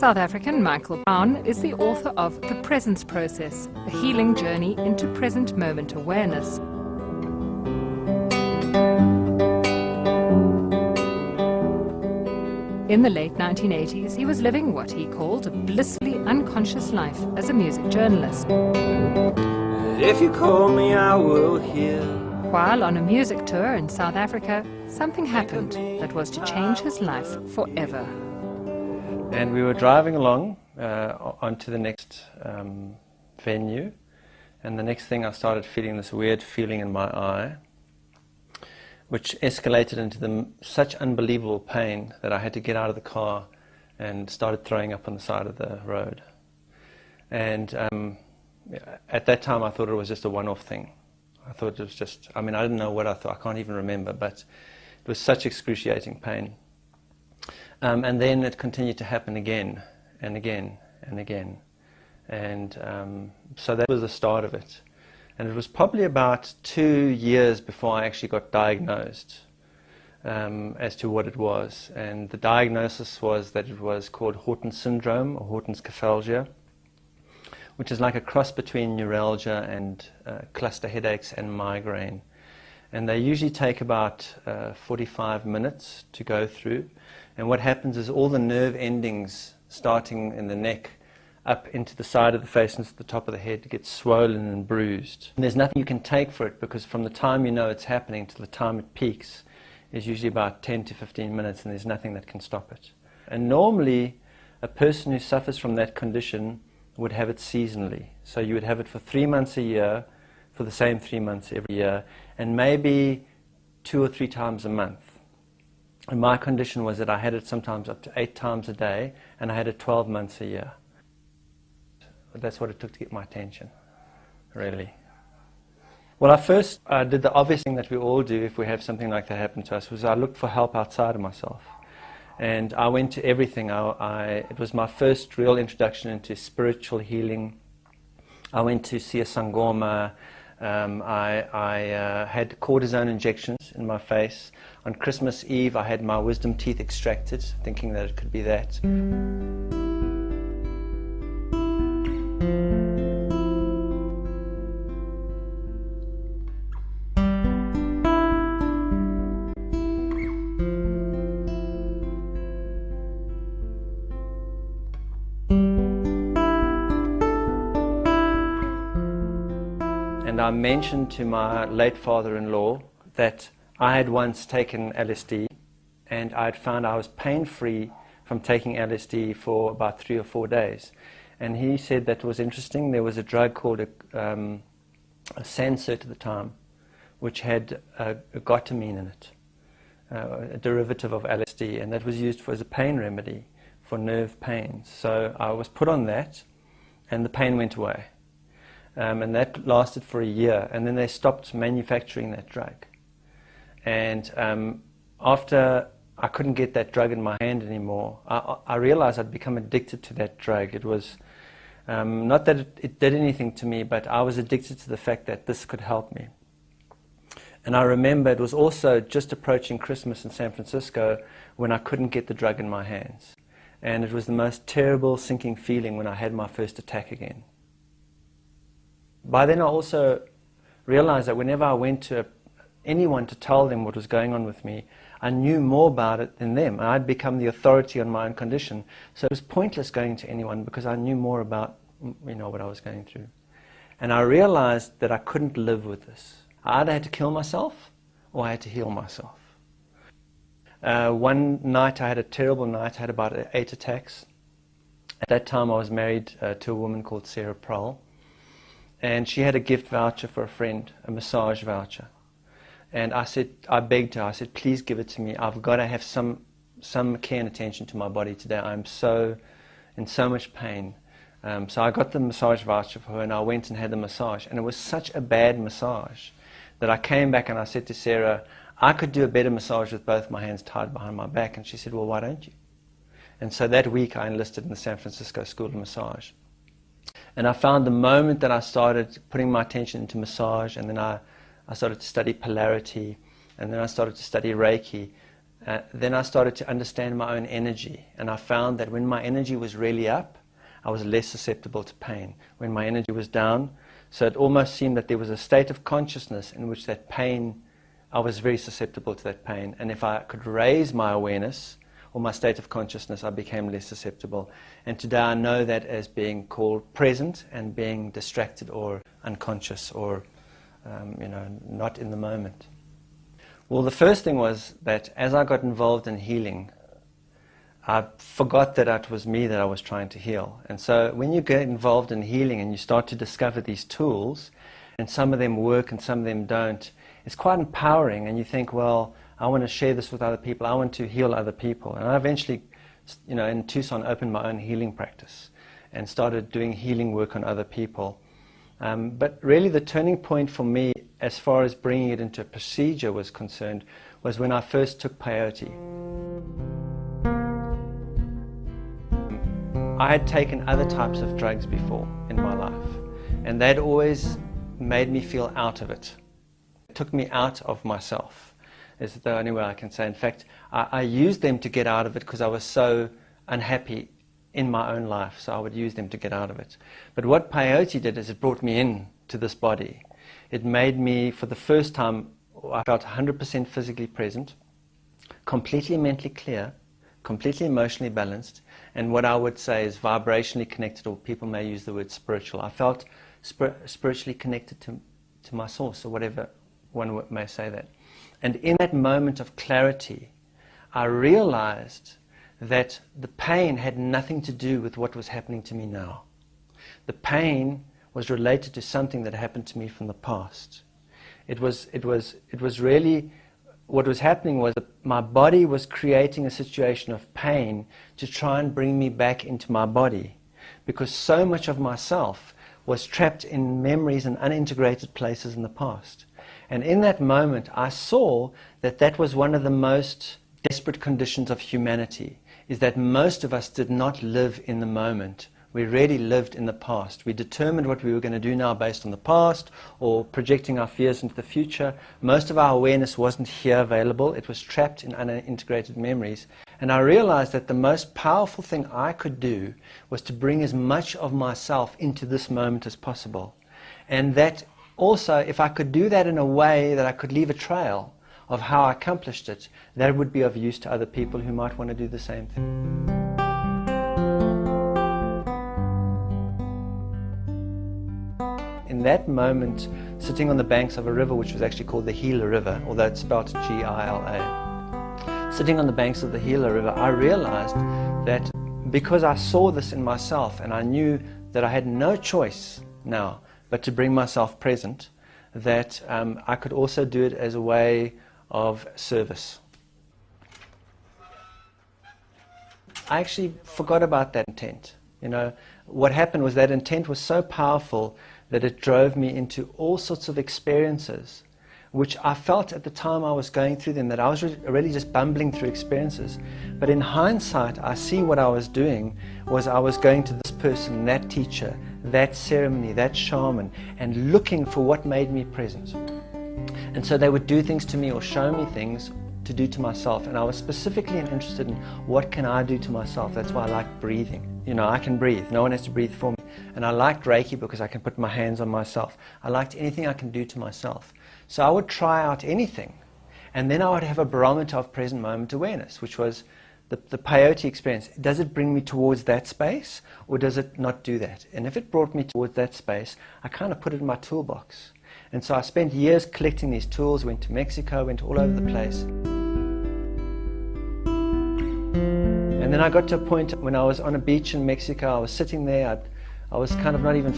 South African Michael Brown is the author of The Presence Process, a healing journey into present moment awareness. In the late 1980s, he was living what he called a blissfully unconscious life as a music journalist. If you call me, I will hear. While on a music tour in South Africa, something happened that was to change his life forever. And we were driving along onto the next venue, and the next thing I started feeling this weird feeling in my eye, which escalated into such unbelievable pain that I had to get out of the car and started throwing up on the side of the road. And at that time I thought it was just a one-off thing. I thought it was just, I didn't know what I thought, I can't even remember, but it was such excruciating pain. And then it continued to happen again and again and again. And so that was the start of it. And it was probably about 2 years before I actually got diagnosed as to what it was. And the diagnosis was that it was called Horton's syndrome or Horton's cathalgia, which is like a cross between neuralgia and cluster headaches and migraine. And they usually take about 45 minutes to go through. And what happens is all the nerve endings starting in the neck up into the side of the face and to the top of the head get swollen and bruised. And there's nothing you can take for it, because from the time you know it's happening to the time it peaks is usually about 10 to 15 minutes, and there's nothing that can stop it. And normally a person who suffers from that condition would have it seasonally. So you would have it for 3 months a year, for the same 3 months every year, and maybe 2 or 3 times a month. And my condition was that I had it sometimes up to 8 times a day, and I had it 12 months a year. That's what it took to get my attention, really. Well, I first did the obvious thing that we all do if we have something like that happen to us, was I looked for help outside of myself. And I went to everything. It was my first real introduction into spiritual healing. I went to see a Sangoma. I had cortisone injections in my face. On Christmas Eve, I had my wisdom teeth extracted, thinking that it could be that. And I mentioned to my late father-in-law that I had once taken LSD, and I had found I was pain-free from taking LSD for about 3 or 4 days. And he said that was interesting. There was a drug called a Sansert at the time, which had a gotamine in it, a derivative of LSD, and that was used as a pain remedy for nerve pains. So I was put on that, and the pain went away. And that lasted for a year, and then they stopped manufacturing that drug. And after I couldn't get that drug in my hand anymore, I realized I'd become addicted to that drug. It was not that it did anything to me, but I was addicted to the fact that this could help me. And I remember it was also just approaching Christmas in San Francisco when I couldn't get the drug in my hands. And it was the most terrible sinking feeling when I had my first attack again. By then I also realized that whenever I went to anyone to tell them what was going on with me, I knew more about it than them. I'd become the authority on my own condition. So it was pointless going to anyone because I knew more about what I was going through. And I realized that I couldn't live with this. I either had to kill myself or I had to heal myself. One night I had a terrible night. I had about 8 attacks. At that time I was married to a woman called Sarah Prowl. And she had a gift voucher for a friend, a massage voucher. And I begged her, I said, please give it to me. I've got to have some care and attention to my body today. I'm in so much pain. So I got the massage voucher for her, and I went and had the massage. And it was such a bad massage that I came back and I said to Sarah, I could do a better massage with both my hands tied behind my back. And she said, well, why don't you? And so that week I enlisted in the San Francisco School of Massage. And I found the moment that I started putting my attention into massage, and then I started to study polarity, and then I started to study Reiki, then I started to understand my own energy, and I found that when my energy was really up, I was less susceptible to pain. When my energy was down, so it almost seemed that there was a state of consciousness in which that pain, I was very susceptible to that pain, and if I could raise my awareness or my state of consciousness, I became less susceptible. And today I know that as being called present and being distracted or unconscious or not in the moment. Well, the first thing was that as I got involved in healing, I forgot that it was me that I was trying to heal. And so when you get involved in healing and you start to discover these tools, and some of them work and some of them don't, it's quite empowering, and you think, well, I want to share this with other people, I want to heal other people. And I eventually, in Tucson, opened my own healing practice and started doing healing work on other people. But really the turning point for me, as far as bringing it into a procedure was concerned, was when I first took peyote. I had taken other types of drugs before in my life, and they'd always made me feel out of it. It took me out of myself, is the only way I can say. In fact, I used them to get out of it because I was so unhappy in my own life, so I would use them to get out of it. But what peyote did is it brought me in to this body. It made me, for the first time, I felt 100% physically present, completely mentally clear, completely emotionally balanced, and what I would say is vibrationally connected, or people may use the word spiritual. I felt spiritually connected to my source, or whatever one may say that. And in that moment of clarity, I realized that the pain had nothing to do with what was happening to me now. The pain was related to something that happened to me from the past. It was really, what was happening was that my body was creating a situation of pain to try and bring me back into my body, because so much of myself was trapped in memories and unintegrated places in the past. And in that moment, I saw that that was one of the most desperate conditions of humanity, is that most of us did not live in the moment. We really lived in the past. We determined what we were going to do now based on the past, or projecting our fears into the future. Most of our awareness wasn't here available. It was trapped in unintegrated memories. And I realized that the most powerful thing I could do was to bring as much of myself into this moment as possible. And that also, if I could do that in a way that I could leave a trail of how I accomplished it, that would be of use to other people who might want to do the same thing. In that moment, sitting on the banks of a river which was actually called the Gila River, although it's spelled G-I-L-A, sitting on the banks of the Gila River, I realized that because I saw this in myself and I knew that I had no choice now but to bring myself present, that I could also do it as a way of service. I actually forgot about that intent. What happened was that intent was so powerful that it drove me into all sorts of experiences, which I felt at the time I was going through them, that I was really just bumbling through experiences. But in hindsight, I see what I was doing was I was going to this person, that teacher, that ceremony, that shaman, and looking for what made me present. And so they would do things to me or show me things to do to myself, and I was specifically interested in what can I do to myself. That's why I like breathing. I can breathe. No one has to breathe for me. And I liked Reiki because I can put my hands on myself. I liked anything I can do to myself. So I would try out anything, and then I would have a barometer of present moment awareness, which was the peyote experience. Does it bring me towards that space, or does it not do that? And if it brought me towards that space, I kind of put it in my toolbox. And so I spent years collecting these tools, went to Mexico, went all over the place. And then I got to a point when I was on a beach in Mexico, I was sitting there, I was kind of not even